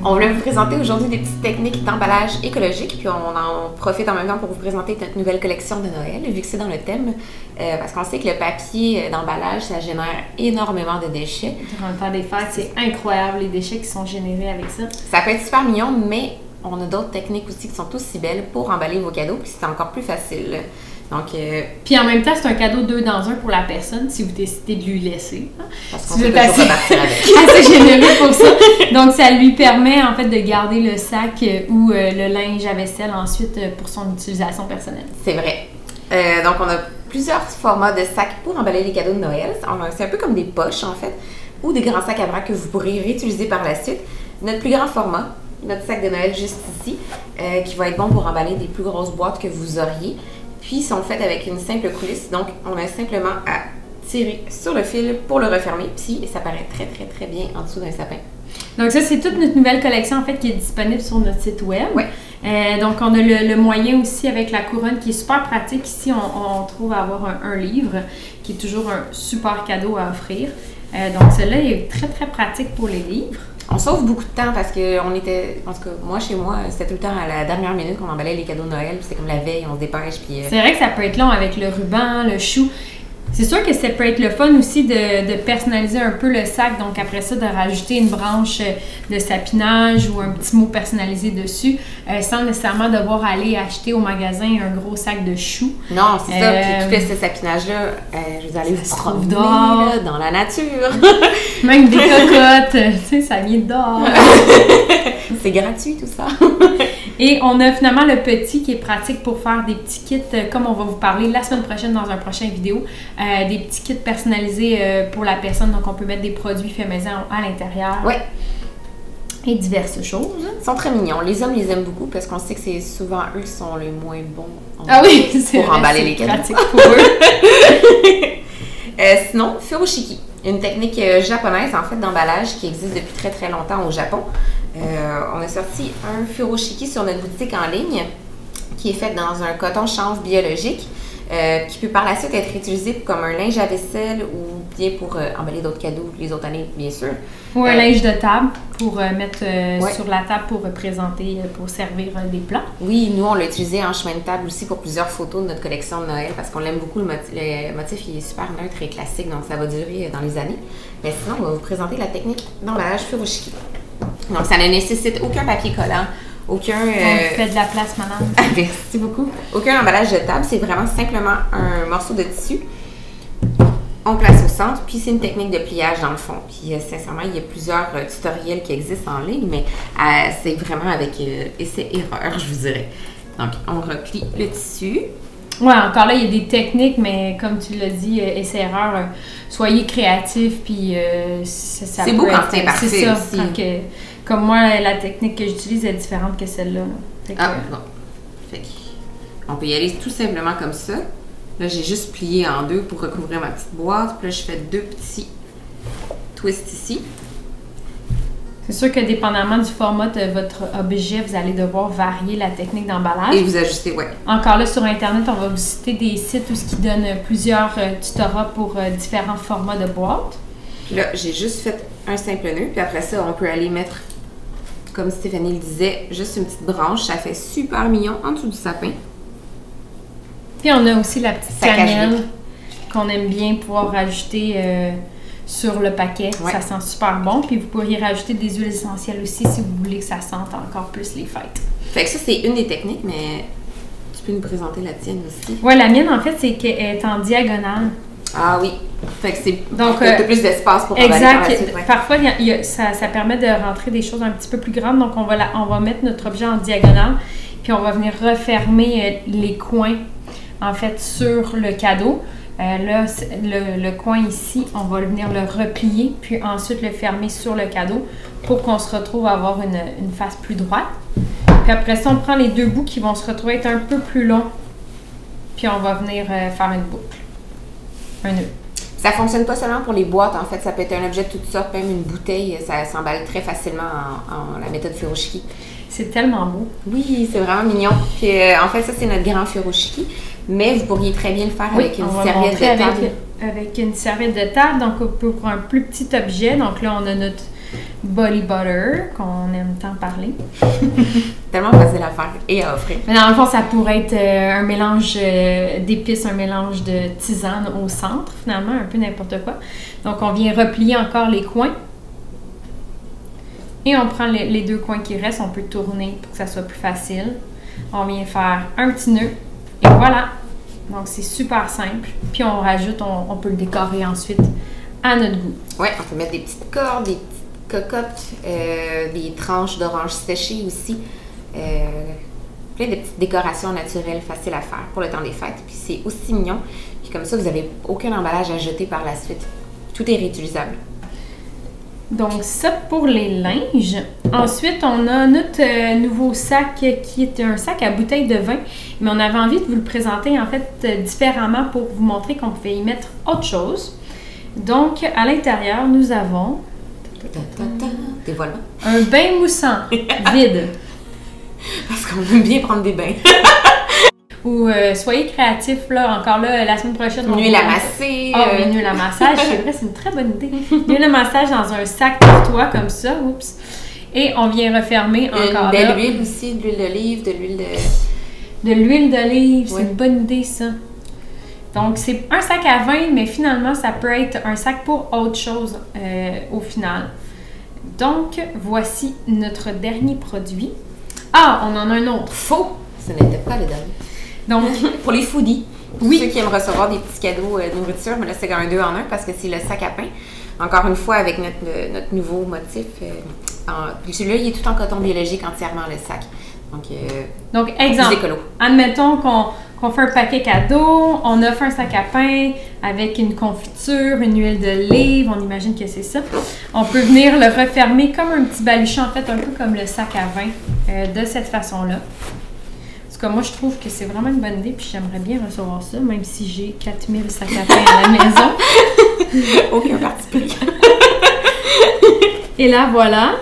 On voulait vous présenter aujourd'hui des petites techniques d'emballage écologique, puis on en profite en même temps pour vous présenter notre nouvelle collection de Noël, vu que c'est dans le thème, parce qu'on sait que le papier d'emballage, ça génère énormément de déchets. Durant le temps des fêtes, c'est incroyable les déchets qui sont générés avec ça. Ça peut être super mignon, mais on a d'autres techniques aussi qui sont aussi belles pour emballer vos cadeaux, puis c'est encore plus facile. Donc, puis en même temps, c'est un cadeau 2 dans 1 pour la personne si vous décidez de lui laisser. Parce qu'on peut toujours repartir avec. Assez généreux pour ça. Donc, ça lui permet en fait de garder le sac ou le linge à vaisselle ensuite pour son utilisation personnelle. C'est vrai. Donc, on a plusieurs formats de sacs pour emballer les cadeaux de Noël. C'est un peu comme des poches en fait, ou des grands sacs à bras que vous pourrez réutiliser par la suite. Notre plus grand format, notre sac de Noël juste ici, qui va être bon pour emballer des plus grosses boîtes que vous auriez. Puis, ils sont faits avec une simple coulisse. Donc, on a simplement à tirer sur le fil pour le refermer. Puis, ça paraît très, très, très bien en dessous d'un sapin. Donc, ça, c'est toute notre nouvelle collection, en fait, qui est disponible sur notre site web. Oui. Donc, on a le moyen aussi avec la couronne qui est super pratique. Ici, on trouve à avoir un livre qui est toujours un super cadeau à offrir. Donc, celui-là est très, très pratique pour les livres. On sauve beaucoup de temps parce qu'on était, en tout cas, moi, chez moi, c'était tout le temps à la dernière minute qu'on emballait les cadeaux de Noël. Puis c'était comme la veille, on se dépêche. Puis C'est vrai que ça peut être long avec le ruban, le chou. C'est sûr que ça peut être le fun aussi de personnaliser un peu le sac. Donc, après ça, de rajouter une branche de sapinage ou un petit mot personnalisé dessus sans nécessairement devoir aller acheter au magasin un gros sac de choux. Non, c'est ça. Puis tout ce sapinage-là, je vous allez vous promener dehors, là, dans la nature. Même des cocottes, tu sais, ça vient de dehors. C'est gratuit tout ça. Et on a finalement le petit qui est pratique pour faire des petits kits, comme on va vous parler la semaine prochaine dans un prochain vidéo, des petits kits personnalisés pour la personne. Donc, on peut mettre des produits faits maison à l'intérieur. Oui. Et diverses choses. Ils sont très mignons. Les hommes les aiment beaucoup parce qu'on sait que c'est souvent eux qui sont les moins bons pour emballer les cadeaux. pratique pour eux. Sinon, furoshiki, une technique japonaise en fait d'emballage qui existe depuis très très longtemps au Japon. On a sorti un furoshiki sur notre boutique en ligne qui est fait dans un coton chanvre biologique qui peut par la suite être utilisé comme un linge à vaisselle ou bien pour emballer d'autres cadeaux les autres années, bien sûr. Ou un linge de table pour mettre sur la table pour présenter, pour servir des plats. Oui, nous on l'a utilisé en chemin de table aussi pour plusieurs photos de notre collection de Noël parce qu'on l'aime beaucoup. Le motif il est super neutre et classique, donc ça va durer dans les années. Mais sinon, on va vous présenter la technique d'emballage furoshiki. Donc, ça ne nécessite aucun papier collant, aucun... Faites de la place, madame. Merci beaucoup. Aucun emballage jetable, c'est vraiment simplement un morceau de tissu. On place au centre, puis c'est une technique de pliage dans le fond. Puis, sincèrement, il y a plusieurs tutoriels qui existent en ligne, mais c'est vraiment avec essai-erreur, je vous dirais. Donc, on replie le tissu. Oui, encore là, il y a des techniques, mais comme tu l'as dit, essai-erreur, soyez créatifs, puis ça c'est beau quand c'est imparfait c'est ça, aussi. Comme moi, la technique que j'utilise est différente que celle-là. Bon. Fait on peut y aller tout simplement comme ça. Là, j'ai juste plié en deux pour recouvrir ma petite boîte. Puis là, je fais 2 petits twists ici. C'est sûr que dépendamment du format de votre objet, vous allez devoir varier la technique d'emballage. Et vous ajustez, oui. Encore là, sur Internet, on va vous citer des sites où ce qui donnent plusieurs tutorats pour différents formats de boîtes. Puis là, j'ai juste fait un simple nœud. Puis après ça, on peut aller mettre, comme Stéphanie le disait, juste une petite branche. Ça fait super mignon en dessous du sapin. Puis on a aussi la petite cannelle qu'on aime bien pouvoir rajouter sur le paquet. Ouais. Ça sent super bon. Puis vous pourriez rajouter des huiles essentielles aussi si vous voulez que ça sente encore plus les fêtes. Fait que ça, c'est une des techniques, mais tu peux nous présenter la tienne aussi. Oui, la mienne, en fait, c'est qu'elle est en diagonale. Ah oui. Fait que c'est un peu plus d'espace pour emballer par la suite. Ouais. Parfois, ça permet de rentrer des choses un petit peu plus grandes. Donc, on va mettre notre objet en diagonale. Puis, on va venir refermer les coins, en fait, sur le cadeau. Là, le coin ici, on va venir le replier, puis ensuite le fermer sur le cadeau pour qu'on se retrouve à avoir une face plus droite. Puis après ça, on prend les 2 bouts qui vont se retrouver être un peu plus longs, puis on va venir faire une boucle, un nœud. Ça fonctionne pas seulement pour les boîtes, en fait, ça peut être un objet de toutes sortes, même une bouteille, ça s'emballe très facilement en la méthode furoshiki. C'est tellement beau. Oui, c'est vraiment mignon. Puis en fait, ça, c'est notre grand furoshiki. Mais vous pourriez très bien le faire avec une serviette de table. Avec une serviette de table, donc pour un plus petit objet. Donc là, on a body butter, qu'on aime tant parler. Tellement facile à faire et à offrir. Mais dans le fond, ça pourrait être un mélange d'épices, un mélange de tisane au centre, finalement, un peu n'importe quoi. Donc, on vient replier encore les coins. Et on prend les deux coins qui restent, on peut tourner pour que ça soit plus facile. On vient faire un petit nœud et voilà. Donc, c'est super simple. Puis, on rajoute, on peut le décorer ensuite à notre goût. Ouais, on peut mettre des petites cordes, des petites cocottes, des tranches d'orange séchées aussi. Plein de petites décorations naturelles faciles à faire pour le temps des fêtes. Puis, c'est aussi mignon. Puis, comme ça, vous n'avez aucun emballage à jeter par la suite. Tout est réutilisable. Donc, ça pour les linges. Ensuite, on a notre nouveau sac qui est un sac à bouteille de vin. Mais on avait envie de vous le présenter en fait différemment pour vous montrer qu'on pouvait y mettre autre chose. Donc, à l'intérieur, nous avons Dévoilement. un bain moussant vide. Parce qu'on aime bien prendre des bains. Ou soyez créatifs, là. Encore là, la semaine prochaine. Une huile à masser. Ah oui, une huile à massage. C'est vrai, c'est une très bonne idée. Une huile à massage dans un sac pour toi, comme ça. Oups. Et on vient refermer encore une belle là. huile aussi, de l'huile d'olive, de l'huile de... De l'huile d'olive, c'est Oui. une bonne idée, ça. Donc, c'est un sac à vin, mais finalement, ça peut être un sac pour autre chose au final. Donc, voici notre dernier produit. Ah, on en a un autre. Faux! Ce n'était pas le dernier. Donc, Pour les foodies, Oui. ceux qui aiment recevoir des petits cadeaux de nourriture, mais là c'est un 2 en 1 parce que c'est le sac à pain. Encore une fois, avec notre nouveau motif. Celui-là, il est tout en coton biologique entièrement, le sac. donc Plus exemple, écolo. admettons qu'on fait un paquet cadeau, on offre un sac à pain avec une confiture, une huile d'olive, on imagine que c'est ça. On peut venir le refermer comme un petit baluchon, en fait, un peu comme le sac à vin, de cette façon-là. En tout cas, moi, je trouve que c'est vraiment une bonne idée, puis j'aimerais bien recevoir ça, même si j'ai 4000 sacs à pain à la maison. Aucun parti pris. Et là, voilà,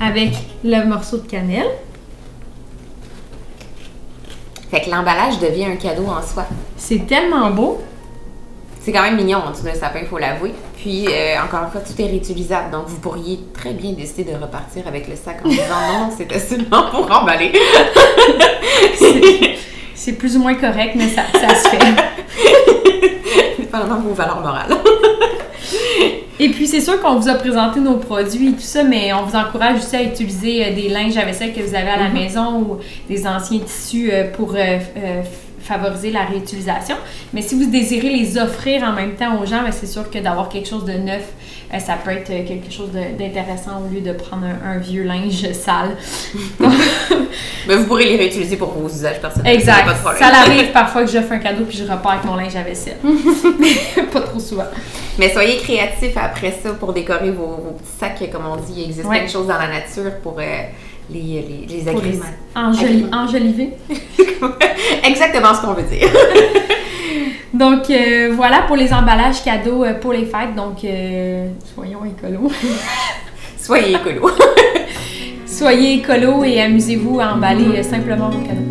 avec le morceau de cannelle. Fait que l'emballage devient un cadeau en soi. C'est tellement beau. C'est quand même mignon en dessous d'un sapin, il faut l'avouer. Puis, encore une fois, tout est réutilisable. Donc, vous pourriez très bien décider de repartir avec le sac en disant non, c'était seulement pour emballer. C'est plus ou moins correct, mais ça se fait. Dépendamment de vos valeurs morales. Et puis, c'est sûr qu'on vous a présenté nos produits et tout ça, mais on vous encourage aussi à utiliser des linges à vaisselle que vous avez à la maison ou des anciens tissus pour favoriser la réutilisation. Mais si vous désirez les offrir en même temps aux gens, c'est sûr que d'avoir quelque chose de neuf, ça peut être quelque chose d'intéressant au lieu de prendre un vieux linge sale. Mais vous pourrez les réutiliser pour vos usages personnels. Exact. Pas de problème. Ça arrive parfois que je fais un cadeau puis je repars avec mon linge à vaisselle. Mais pas trop souvent. Mais soyez créatifs après ça pour décorer vos petits sacs. Comme on dit, il existe plein de choses dans la nature pour les agréments. Enjoliver. Exactement ce qu'on veut dire. Donc, voilà pour les emballages cadeaux pour les fêtes. Donc, soyons écolos. Soyez écolo. Soyez écolos et amusez-vous à emballer simplement vos cadeaux.